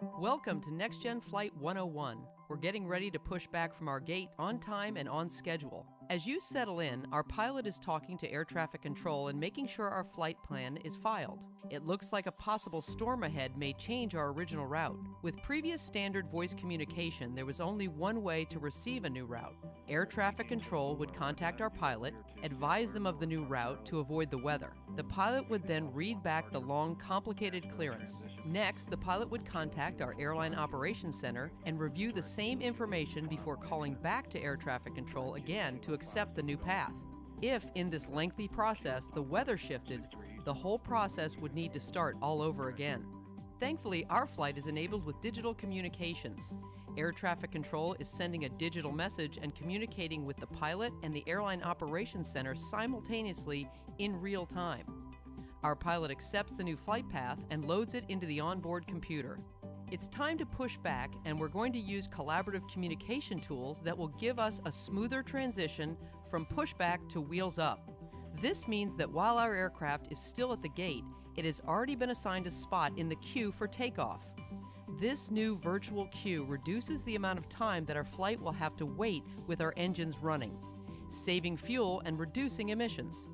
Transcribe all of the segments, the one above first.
Welcome to NextGen Flight 101. We're getting ready to push back from our gate on time and on schedule. As you settle in, our pilot is talking to air traffic control and making sure our flight plan is filed. It looks like a possible storm ahead may change our original route. With previous standard voice communication, there was only one way to receive a new route. Air traffic control would contact our pilot, advise them of the new route to avoid the weather. The pilot would then read back the long, complicated clearance. Next, the pilot would contact our airline operations center and review the same information before calling back to air traffic control again to accept the new path. If, in this lengthy process, the weather shifted, the whole process would need to start all over again. Thankfully, our flight is enabled with digital communications. Air traffic control is sending a digital message and communicating with the pilot and the airline operations center simultaneously in real time. Our pilot accepts the new flight path and loads it into the onboard computer. It's time to push back, and we're going to use collaborative communication tools that will give us a smoother transition from pushback to wheels up. This means that while our aircraft is still at the gate, it has already been assigned a spot in the queue for takeoff. This new virtual queue reduces the amount of time that our flight will have to wait with our engines running, saving fuel and reducing emissions.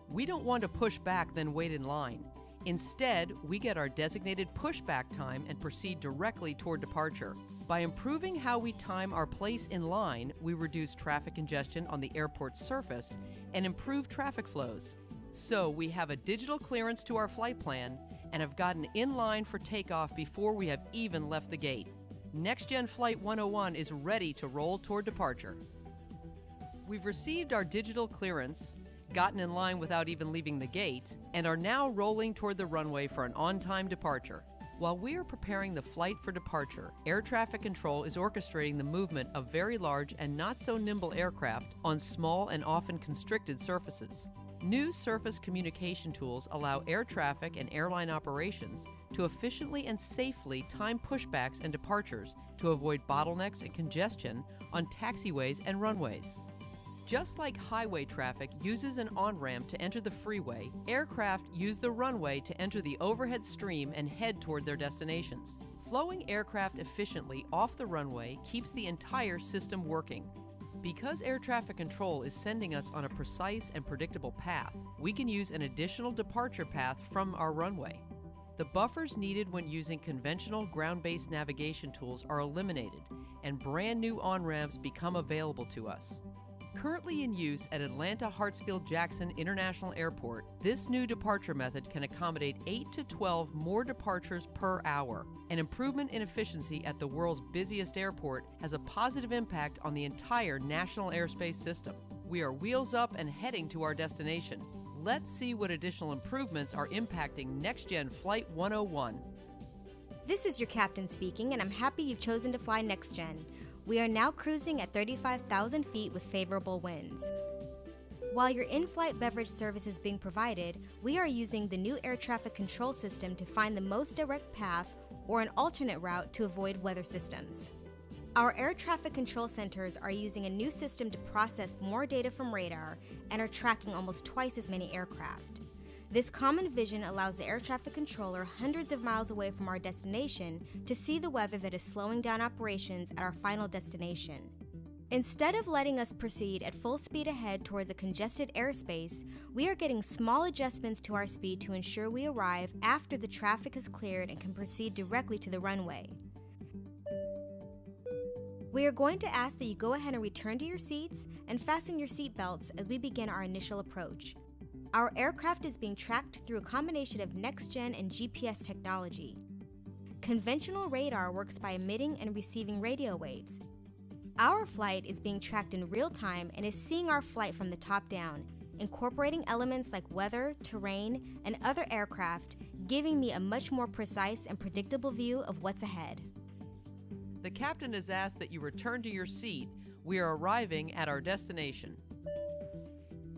We don't want to push back then wait in line. Instead, we get our designated pushback time and proceed directly toward departure. By improving how we time our place in line, we reduce traffic congestion on the airport surface and improve traffic flows. So we have a digital clearance to our flight plan and have gotten in line for takeoff before we have even left the gate. NextGen Flight 101 is ready to roll toward departure. We've received our digital clearance, gotten in line without even leaving the gate, and are now rolling toward the runway for an on-time departure. While we are preparing the flight for departure, air traffic control is orchestrating the movement of very large and not so nimble aircraft on small and often constricted surfaces. New surface communication tools allow air traffic and airline operations to efficiently and safely time pushbacks and departures to avoid bottlenecks and congestion on taxiways and runways. Just like highway traffic uses an on-ramp to enter the freeway, aircraft use the runway to enter the overhead stream and head toward their destinations. Flowing aircraft efficiently off the runway keeps the entire system working. Because air traffic control is sending us on a precise and predictable path, we can use an additional departure path from our runway. The buffers needed when using conventional ground-based navigation tools are eliminated, and brand new on-ramps become available to us. Currently in use at Atlanta Hartsfield-Jackson International Airport, this new departure method can accommodate 8 to 12 more departures per hour. An improvement in efficiency at the world's busiest airport has a positive impact on the entire national airspace system. We are wheels up and heading to our destination. Let's see what additional improvements are impacting NextGen Flight 101. This is your captain speaking, and I'm happy you've chosen to fly NextGen. We are now cruising at 35,000 feet with favorable winds. While your in-flight beverage service is being provided, we are using the new air traffic control system to find the most direct path or an alternate route to avoid weather systems. Our air traffic control centers are using a new system to process more data from radar and are tracking almost twice as many aircraft. This common vision allows the air traffic controller hundreds of miles away from our destination to see the weather that is slowing down operations at our final destination. Instead of letting us proceed at full speed ahead towards a congested airspace, we are getting small adjustments to our speed to ensure we arrive after the traffic is cleared and can proceed directly to the runway. We are going to ask that you go ahead and return to your seats and fasten your seat belts as we begin our initial approach. Our aircraft is being tracked through a combination of next-gen and GPS technology. Conventional radar works by emitting and receiving radio waves. Our flight is being tracked in real time and is seeing our flight from the top down, incorporating elements like weather, terrain, and other aircraft, giving me a much more precise and predictable view of what's ahead. The captain has asked that you return to your seat. We are arriving at our destination.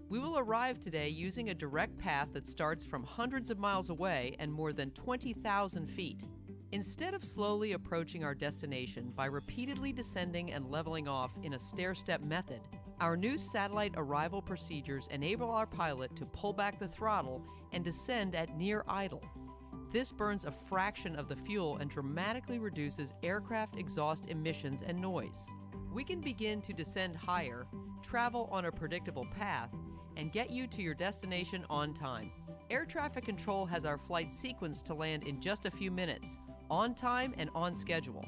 We will arrive today using a direct path that starts from hundreds of miles away and more than 20,000 feet. Instead of slowly approaching our destination by repeatedly descending and leveling off in a stair-step method, our new satellite arrival procedures enable our pilot to pull back the throttle and descend at near idle. This burns a fraction of the fuel and dramatically reduces aircraft exhaust emissions and noise. We can begin to descend higher, travel on a predictable path, and get you to your destination on time. Air traffic control has our flight sequenced to land in just a few minutes, on time and on schedule.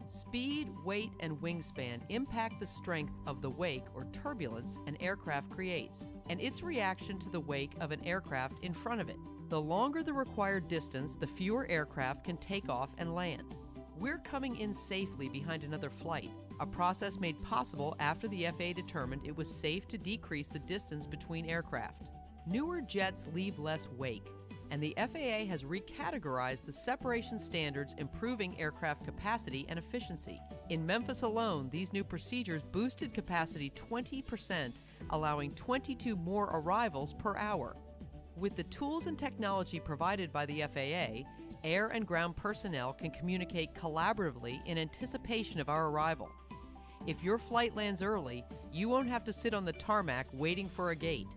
Speed, weight, and wingspan impact the strength of the wake or turbulence an aircraft creates, and its reaction to the wake of an aircraft in front of it. The longer the required distance, the fewer aircraft can take off and land. We're coming in safely behind another flight, a process made possible after the FAA determined it was safe to decrease the distance between aircraft. Newer jets leave less wake, and the FAA has recategorized the separation standards, improving aircraft capacity and efficiency. In Memphis alone, these new procedures boosted capacity 20%, allowing 22 more arrivals per hour. With the tools and technology provided by the FAA, air and ground personnel can communicate collaboratively in anticipation of our arrival. If your flight lands early, you won't have to sit on the tarmac waiting for a gate.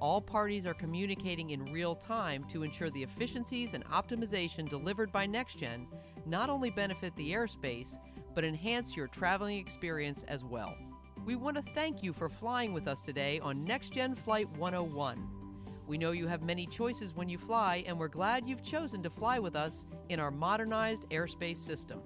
All parties are communicating in real time to ensure the efficiencies and optimization delivered by NextGen not only benefit the airspace, but enhance your traveling experience as well. We want to thank you for flying with us today on NextGen Flight 101. We know you have many choices when you fly, and we're glad you've chosen to fly with us in our modernized airspace system.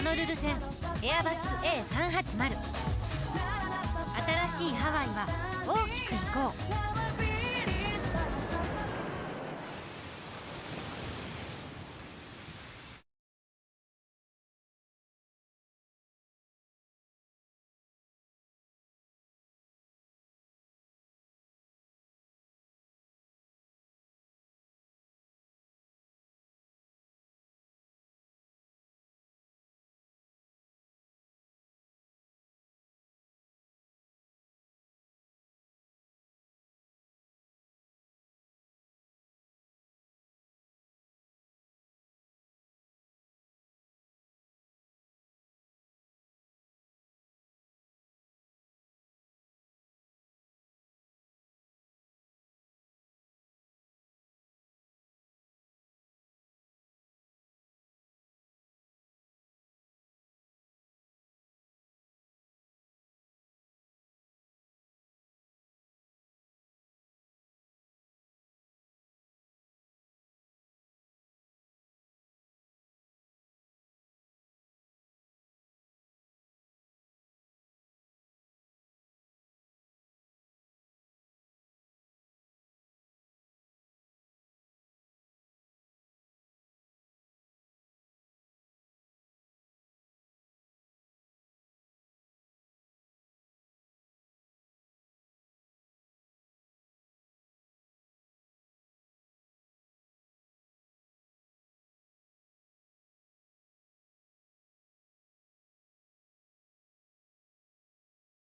ホノルル線エアバス A380 新しいハワイは大きく行こう。